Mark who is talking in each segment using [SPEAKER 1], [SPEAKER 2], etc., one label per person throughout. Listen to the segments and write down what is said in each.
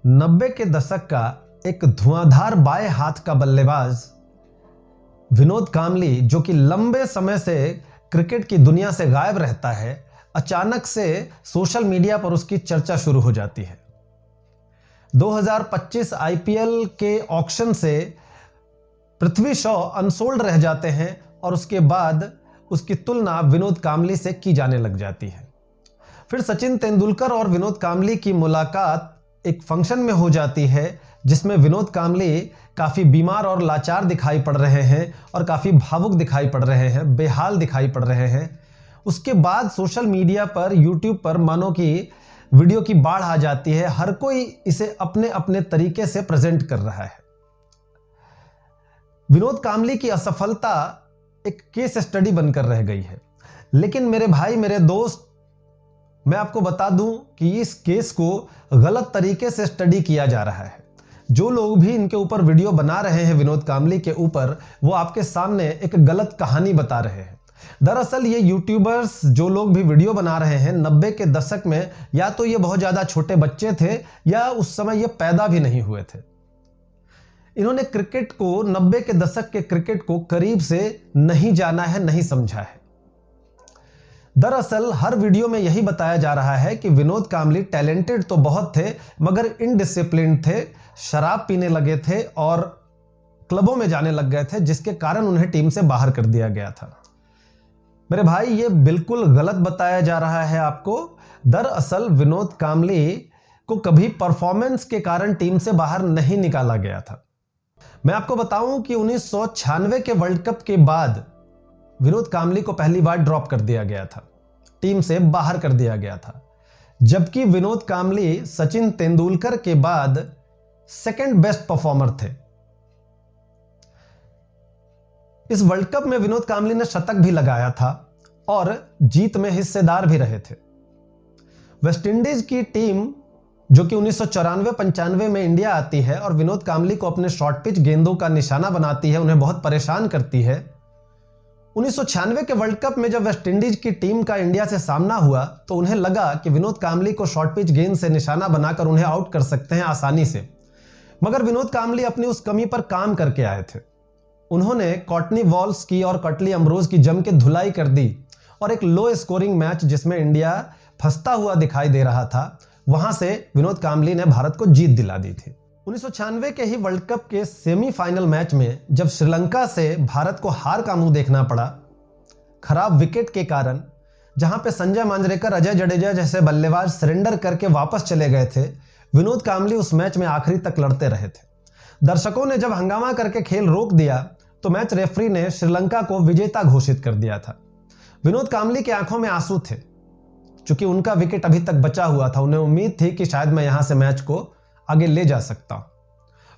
[SPEAKER 1] 90 के दशक का एक धुआंधार बाएं हाथ का बल्लेबाज विनोद कांबली, जो कि लंबे समय से क्रिकेट की दुनिया से गायब रहता है, अचानक से सोशल मीडिया पर उसकी चर्चा शुरू हो जाती है। 2025 आईपीएल के ऑक्शन से पृथ्वी शॉ अनसोल्ड रह जाते हैं और उसके बाद उसकी तुलना विनोद कांबली से की जाने लग जाती है। फिर सचिन तेंदुलकर और विनोद कांबली की मुलाकात एक फंक्शन में हो जाती है, जिसमें विनोद कांबली काफ़ी बीमार और लाचार दिखाई पड़ रहे हैं और काफ़ी भावुक दिखाई पड़ रहे हैं, बेहाल दिखाई पड़ रहे हैं। उसके बाद सोशल मीडिया पर, यूट्यूब पर मानो कि वीडियो की बाढ़ आ जाती है। हर कोई इसे अपने अपने तरीके से प्रेजेंट कर रहा है। विनोद कांबली की असफलता एक केस स्टडी बनकर रह गई है। लेकिन मेरे भाई, मेरे दोस्त, मैं आपको बता दूं कि इस केस को गलत तरीके से स्टडी किया जा रहा है। जो लोग भी इनके ऊपर वीडियो बना रहे हैं विनोद कांबली के ऊपर, वो आपके सामने एक गलत कहानी बता रहे हैं। दरअसल ये यूट्यूबर्स जो लोग भी वीडियो बना रहे हैं 90 के दशक में, या तो ये बहुत ज़्यादा छोटे बच्चे थे या उस समय ये पैदा भी नहीं हुए थे। इन्होंने क्रिकेट को, 90 के दशक के क्रिकेट को करीब से नहीं जाना है, नहीं समझा है। दरअसल हर वीडियो में यही बताया जा रहा है कि विनोद कांबली टैलेंटेड तो बहुत थे, मगर इनडिसिप्लिन्ड थे, शराब पीने लगे थे और क्लबों में जाने लग गए थे, जिसके कारण उन्हें टीम से बाहर कर दिया गया था। मेरे भाई, ये बिल्कुल गलत बताया जा रहा है आपको। दरअसल विनोद कांबली को कभी परफॉर्मेंस के कारण टीम से बाहर नहीं निकाला गया था। मैं आपको बताऊं कि 1996 के वर्ल्ड कप के बाद विनोद कांबली को पहली बार ड्रॉप कर दिया गया था, टीम से बाहर कर दिया गया था, जबकि विनोद कांबली सचिन तेंदुलकर के बाद सेकंड बेस्ट परफॉर्मर थे। इस वर्ल्ड कप में विनोद कांबली ने शतक भी लगाया था और जीत में हिस्सेदार भी रहे थे। वेस्टइंडीज की टीम, जो कि 1994-95 में इंडिया आती है और विनोद कांबली को अपने शॉर्ट पिच गेंदों का निशाना बनाती है, उन्हें बहुत परेशान करती है। 1996 के वर्ल्ड कप में जब वेस्टइंडीज की टीम का इंडिया से सामना हुआ तो उन्हें लगा कि विनोद कांबली को शॉर्ट पिच गेंद से निशाना बनाकर उन्हें आउट कर सकते हैं आसानी से, मगर विनोद कांबली अपनी उस कमी पर काम करके आए थे। उन्होंने कॉटनी वॉल्स की और कटली अमरोज की जम के धुलाई कर दी और एक लो स्कोरिंग मैच, जिसमें इंडिया फंसता हुआ दिखाई दे रहा था, वहां से विनोद कांबली ने भारत को जीत दिला दी थी। 1996 के ही वर्ल्ड कप के सेमीफाइनल मैच में जब श्रीलंका से भारत को हार का मुंह देखना पड़ा खराब विकेट के कारण, जहां पे संजय मांजरेकर, अजय जडेजा जैसे बल्लेबाज सरेंडर करके वापस चले गए थे, विनोद कांबली उस मैच में आखिरी तक लड़ते रहे थे। दर्शकों ने जब हंगामा करके खेल रोक दिया तो मैच रेफरी ने श्रीलंका को विजेता घोषित कर दिया था। विनोद कांबली की आंखों में आंसू थे, क्योंकि उनका विकेट अभी तक बचा हुआ था। उन्हें उम्मीद थी कि शायद मैं यहां से मैच को आगे ले जा सकता हूं।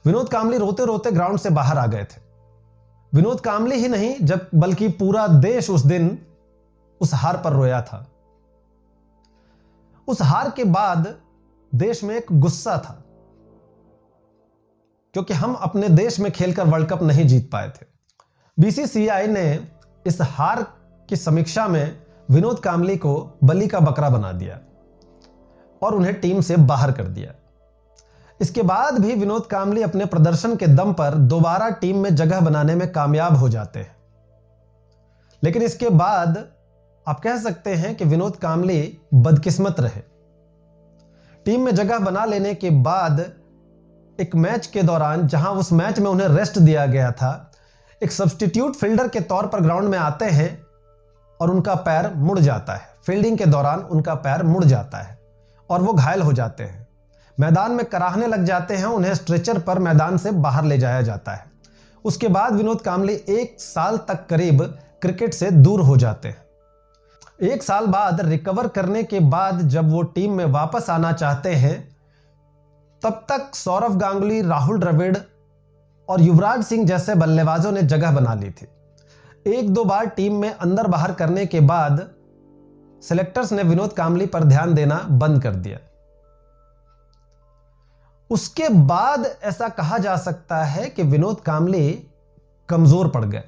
[SPEAKER 1] विनोद कांबली रोते रोते ग्राउंड से बाहर आ गए थे। विनोद कांबली ही नहीं, बल्कि पूरा देश उस दिन उस हार पर रोया था। उस हार के बाद देश में एक गुस्सा था, क्योंकि हम अपने देश में खेलकर वर्ल्ड कप नहीं जीत पाए थे। बीसीसीआई ने इस हार की समीक्षा में विनोद कांबली को बलि का बकरा बना दिया और उन्हें टीम से बाहर कर दिया। इसके बाद भी विनोद कांबली अपने प्रदर्शन के दम पर दोबारा टीम में जगह बनाने में कामयाब हो जाते हैं। लेकिन इसके बाद आप कह सकते हैं कि विनोद कांबली बदकिस्मत रहे। टीम में जगह बना लेने के बाद एक मैच के दौरान, जहां उस मैच में उन्हें रेस्ट दिया गया था, एक सब्स्टिट्यूट फील्डर के तौर पर ग्राउंड में आते हैं और उनका पैर मुड़ जाता है। फील्डिंग के दौरान उनका पैर मुड़ जाता है और वो घायल हो जाते हैं। मैदान में कराहने लग जाते हैं। उन्हें स्ट्रेचर पर मैदान से बाहर ले जाया जाता है। उसके बाद विनोद कांबली 1 साल तक करीब क्रिकेट से दूर हो जाते हैं। 1 साल बाद रिकवर करने के बाद जब वो टीम में वापस आना चाहते हैं, तब तक सौरव गांगुली, राहुल द्रविड़ और युवराज सिंह जैसे बल्लेबाजों ने जगह बना ली थी। 1-2 बार टीम में अंदर बाहर करने के बाद सिलेक्टर्स ने विनोद कांबली पर ध्यान देना बंद कर दिया। उसके बाद ऐसा कहा जा सकता है कि विनोद कांबली कमजोर पड़ गए।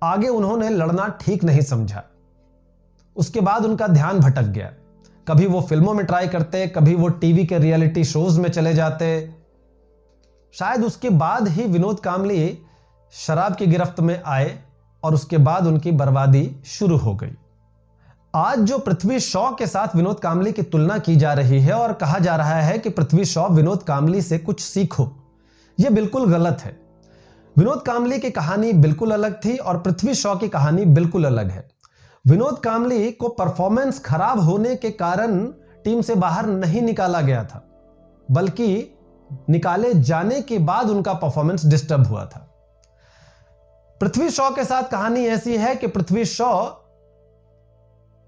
[SPEAKER 1] आगे उन्होंने लड़ना ठीक नहीं समझा। उसके बाद उनका ध्यान भटक गया। कभी वो फिल्मों में ट्राई करते, कभी वो टीवी के रियलिटी शोज में चले जाते। शायद उसके बाद ही विनोद कांबली शराब की गिरफ्त में आए और उसके बाद उनकी बर्बादी शुरू हो गई। आज जो पृथ्वी शॉ के साथ विनोद कांबली की तुलना की जा रही है और कहा जा रहा है कि पृथ्वी शॉ विनोद कांबली से कुछ सीखो, यह बिल्कुल गलत है। विनोद कांबली की कहानी बिल्कुल अलग थी और पृथ्वी शॉ की कहानी बिल्कुल अलग है। विनोद कांबली को परफॉर्मेंस खराब होने के कारण टीम से बाहर नहीं निकाला गया था, बल्कि निकाले जाने के बाद उनका परफॉर्मेंस डिस्टर्ब हुआ था। पृथ्वी शॉ के साथ कहानी ऐसी है कि पृथ्वी शॉ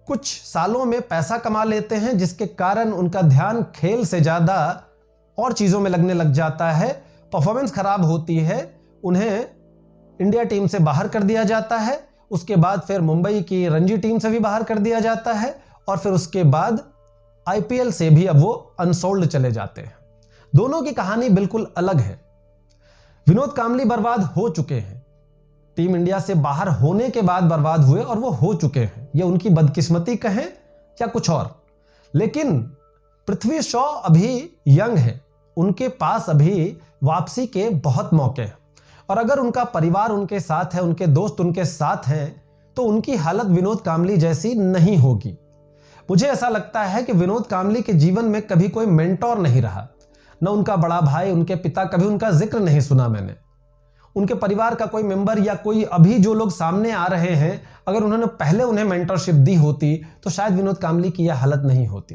[SPEAKER 1] कुछ सालों में पैसा कमा लेते हैं, जिसके कारण उनका ध्यान खेल से ज्यादा और चीजों में लगने लग जाता है। परफॉर्मेंस खराब होती है, उन्हें इंडिया टीम से बाहर कर दिया जाता है, उसके बाद फिर मुंबई की रणजी टीम से भी बाहर कर दिया जाता है और फिर उसके बाद आईपीएल से भी अब वो अनसोल्ड चले जाते हैं। दोनों की कहानी बिल्कुल अलग है। विनोद कांबली बर्बाद हो चुके हैं, टीम इंडिया से बाहर होने के बाद बर्बाद हुए और वो हो चुके हैं। ये उनकी बदकिस्मती कहें या कुछ और, लेकिन पृथ्वी शॉ अभी यंग है, उनके पास अभी वापसी के बहुत मौके हैं और अगर उनका परिवार उनके साथ है, उनके दोस्त उनके साथ हैं, तो उनकी हालत विनोद कांबली जैसी नहीं होगी। मुझे ऐसा लगता है कि विनोद कांबली के जीवन में कभी कोई मेंटोर नहीं रहा, न उनका बड़ा भाई, उनके पिता, कभी उनका जिक्र नहीं सुना मैंने। उनके परिवार का कोई मेंबर या कोई अभी जो लोग सामने आ रहे हैं, अगर उन्होंने पहले उन्हें मेंटरशिप दी होती तो शायद विनोद कांबली की यह हालत नहीं होती।